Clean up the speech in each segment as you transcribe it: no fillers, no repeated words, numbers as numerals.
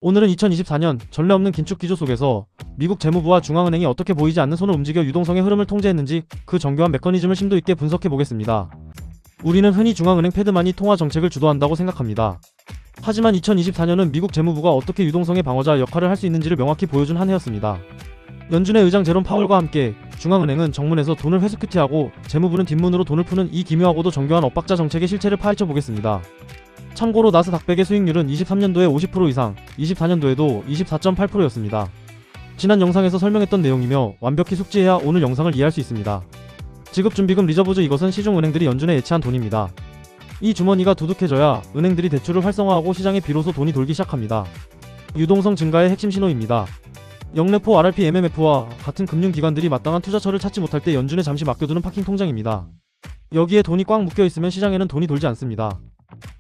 오늘은 2024년 전례 없는 긴축 기조 속에서 미국 재무부와 중앙은행이 어떻게 보이지 않는 손을 움직여 유동성의 흐름을 통제했는지 그 정교한 메커니즘을 심도 있게 분석해 보겠습니다. 우리는 흔히 중앙은행 패드만이 통화 정책을 주도한다고 생각합니다. 하지만 2024년은 미국 재무부가 어떻게 유동성의 방어자 역할을 할 수 있는지를 명확히 보여준 한 해였습니다. 연준의 의장 제롬 파월과 함께 중앙은행은 정문에서 돈을 회수 큐티하고 재무부는 뒷문으로 돈을 푸는 이 기묘하고도 정교한 엇박자 정책의 실체를 파헤쳐 보겠습니다. 참고로 나스닥 100의 수익률은 23년도에 50% 이상, 24년도에도 24.8%였습니다. 지난 영상에서 설명했던 내용이며 완벽히 숙지해야 오늘 영상을 이해할 수 있습니다. 지급준비금 리저브즈, 이것은 시중은행들이 연준에 예치한 돈입니다. 이 주머니가 두둑해져야 은행들이 대출을 활성화하고 시장에 비로소 돈이 돌기 시작합니다. 유동성 증가의 핵심 신호입니다. 영래포 RRP MMF와 같은 금융기관들이 마땅한 투자처를 찾지 못할 때 연준에 잠시 맡겨두는 파킹 통장입니다. 여기에 돈이 꽉 묶여있으면 시장에는 돈이 돌지 않습니다.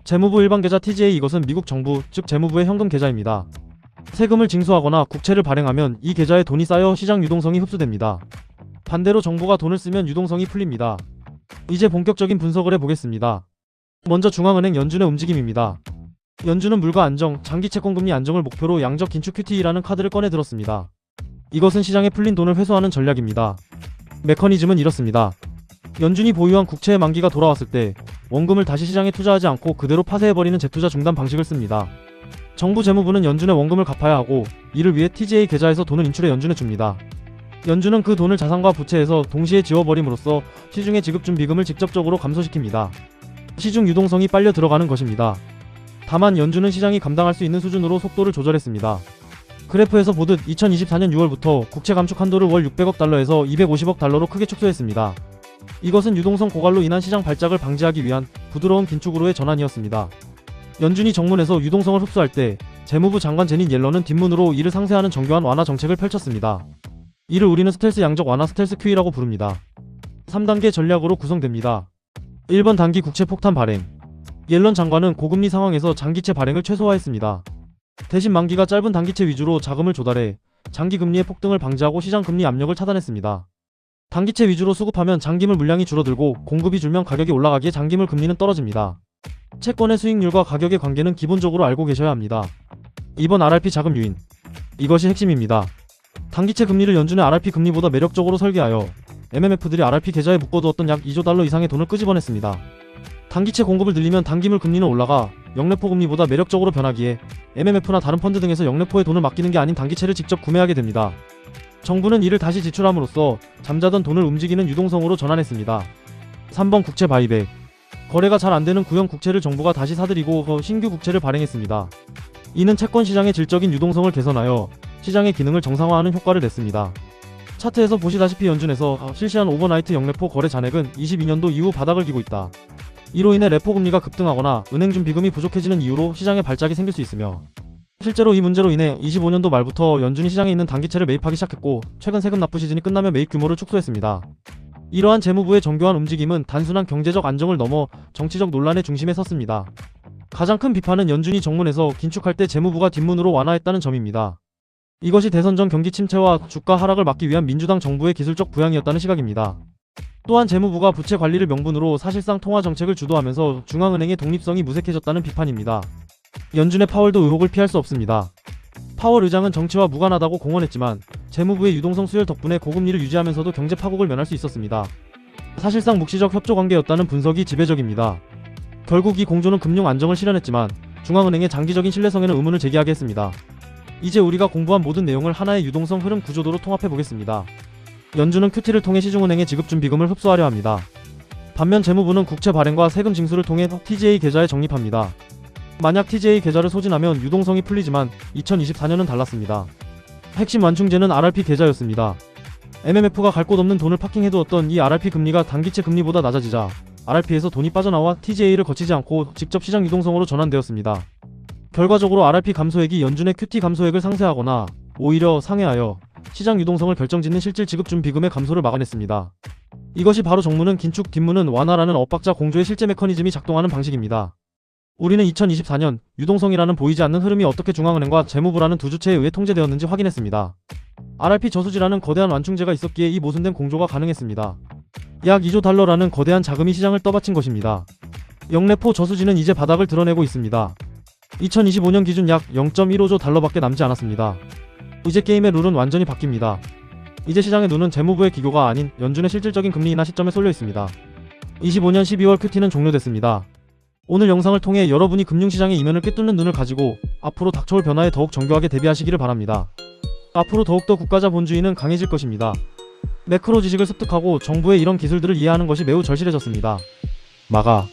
재무부 일반계좌 TGA, 이것은 미국 정부, 즉 재무부의 현금 계좌입니다. 세금을 징수하거나 국채를 발행하면 이 계좌에 돈이 쌓여 시장 유동성이 흡수됩니다. 반대로 정부가 돈을 쓰면 유동성이 풀립니다. 이제 본격적인 분석을 해보겠습니다. 먼저 중앙은행 연준의 움직임입니다. 연준은 물가 안정, 장기 채권금리 안정을 목표로 양적 긴축 QTE라는 카드를 꺼내 들었습니다. 이것은 시장에 풀린 돈을 회수하는 전략입니다. 메커니즘은 이렇습니다. 연준이 보유한 국채의 만기가 돌아왔을 때 원금을 다시 시장에 투자하지 않고 그대로 파쇄해버리는 재투자 중단 방식을 씁니다. 정부 재무부는 연준의 원금을 갚아야 하고 이를 위해 TGA 계좌에서 돈을 인출해 연준에 줍니다. 연준은 그 돈을 자산과 부채에서 동시에 지워버림으로써 시중의 지급준비금을 직접적으로 감소시킵니다. 시중 유동성이 빨려 들어가는 것입니다. 다만 연준은 시장이 감당할 수 있는 수준으로 속도를 조절했습니다. 그래프에서 보듯 2024년 6월부터 국채 감축 한도를 월 600억 달러에서 250억 달러로 크게 축소했습니다. 이것은 유동성 고갈로 인한 시장 발작을 방지하기 위한 부드러운 긴축으로의 전환이었습니다. 연준이 정문에서 유동성을 흡수할 때 재무부 장관 제닛 옐런은 뒷문으로 이를 상쇄하는 정교한 완화 정책을 펼쳤습니다. 이를 우리는 스텔스 양적 완화, 스텔스 QE라고 부릅니다. 3단계 전략으로 구성됩니다. 1번 단기 국채 폭탄 발행. 옐런 장관은 고금리 상황에서 장기채 발행을 최소화했습니다. 대신 만기가 짧은 단기채 위주로 자금을 조달해 장기 금리의 폭등을 방지하고 시장 금리 압력을 차단했습니다. 단기채 위주로 수급하면 장기물 물량이 줄어들고 공급이 줄면 가격이 올라가기에 장기물 금리는 떨어집니다. 채권의 수익률과 가격의 관계는 기본적으로 알고 계셔야 합니다. 2번 RRP 자금 유인. 이것이 핵심입니다. 단기채 금리를 연준의 RRP 금리보다 매력적으로 설계하여 MMF들이 RRP 계좌에 묶어두었던 약 2조 달러 이상의 돈을 끄집어냈습니다. 단기채 공급을 늘리면 단기물 금리는 올라가 영래포 금리보다 매력적으로 변하기에 MMF나 다른 펀드 등에서 영래포에 돈을 맡기는 게 아닌 단기채를 직접 구매하게 됩니다. 정부는 이를 다시 지출함으로써 잠자던 돈을 움직이는 유동성으로 전환했습니다. 3번 국채 바이백. 거래가 잘 안되는 구형 국채를 정부가 다시 사들이고 신규 국채를 발행했습니다. 이는 채권 시장의 질적인 유동성을 개선하여 시장의 기능을 정상화하는 효과를 냈습니다. 차트에서 보시다시피 연준에서 실시한 오버나이트 영래포 거래 잔액은 22년도 이후 바닥을 기고 있다. 이로 인해 레포 금리가 급등하거나 은행준 비금이 부족해지는 이유로 시장에 발작이 생길 수 있으며, 실제로 이 문제로 인해 25년도 말부터 연준이 시장에 있는 단기채를 매입하기 시작했고 최근 세금 납부 시즌이 끝나며 매입 규모를 축소했습니다. 이러한 재무부의 정교한 움직임은 단순한 경제적 안정을 넘어 정치적 논란의 중심에 섰습니다. 가장 큰 비판은 연준이 정문에서 긴축할 때 재무부가 뒷문으로 완화했다는 점입니다. 이것이 대선 전 경기 침체와 주가 하락을 막기 위한 민주당 정부의 기술적 부양이었다는 시각입니다. 또한 재무부가 부채 관리를 명분으로 사실상 통화 정책을 주도하면서 중앙은행의 독립성이 무색해졌다는 비판입니다. 연준의 파월도 의혹을 피할 수 없습니다. 파월 의장은 정치와 무관하다고 공언했지만 재무부의 유동성 수혈 덕분에 고금리를 유지하면서도 경제 파국을 면할 수 있었습니다. 사실상 묵시적 협조 관계였다는 분석이 지배적입니다. 결국 이 공조는 금융 안정을 실현했지만 중앙은행의 장기적인 신뢰성에는 의문을 제기하게 했습니다. 이제 우리가 공부한 모든 내용을 하나의 유동성 흐름 구조도로 통합해 보겠습니다. 연준은 QT를 통해 시중은행의 지급준비금을 흡수하려 합니다. 반면 재무부는 국채 발행과 세금 징수를 통해 TGA 계좌에 적립합니다. 만약 TGA 계좌를 소진하면 유동성이 풀리지만 2024년은 달랐습니다. 핵심 완충제는 RRP 계좌였습니다. MMF가 갈 곳 없는 돈을 파킹해두었던 이 RRP 금리가 단기채 금리보다 낮아지자 RRP에서 돈이 빠져나와 TGA를 거치지 않고 직접 시장 유동성으로 전환되었습니다. 결과적으로 RRP 감소액이 연준의 QT 감소액을 상쇄하거나 오히려 상회하여 시장 유동성을 결정짓는 실질 지급준비금의 감소를 막아냈습니다. 이것이 바로 정문은 긴축, 뒷문은 완화라는 엇박자 공조의 실제 메커니즘이 작동하는 방식입니다. 우리는 2024년 유동성이라는 보이지 않는 흐름이 어떻게 중앙은행과 재무부라는 두 주체에 의해 통제되었는지 확인했습니다. RRP 저수지라는 거대한 완충제가 있었기에 이 모순된 공조가 가능했습니다. 약 2조 달러라는 거대한 자금이 시장을 떠받친 것입니다. 영래포 저수지는 이제 바닥을 드러내고 있습니다. 2025년 기준 약 0.15조 달러밖에 남지 않았습니다. 이제 게임의 룰은 완전히 바뀝니다. 이제 시장의 눈은 재무부의 기교가 아닌 연준의 실질적인 금리 인하 시점에 쏠려 있습니다. 25년 12월 큐티는 종료됐습니다. 오늘 영상을 통해 여러분이 금융시장의 이면을 꿰뚫는 눈을 가지고 앞으로 닥쳐올 변화에 더욱 정교하게 대비하시기를 바랍니다. 앞으로 더욱더 국가자본주의는 강해질 것입니다. 매크로 지식을 습득하고 정부의 이런 기술들을 이해하는 것이 매우 절실해졌습니다. 마가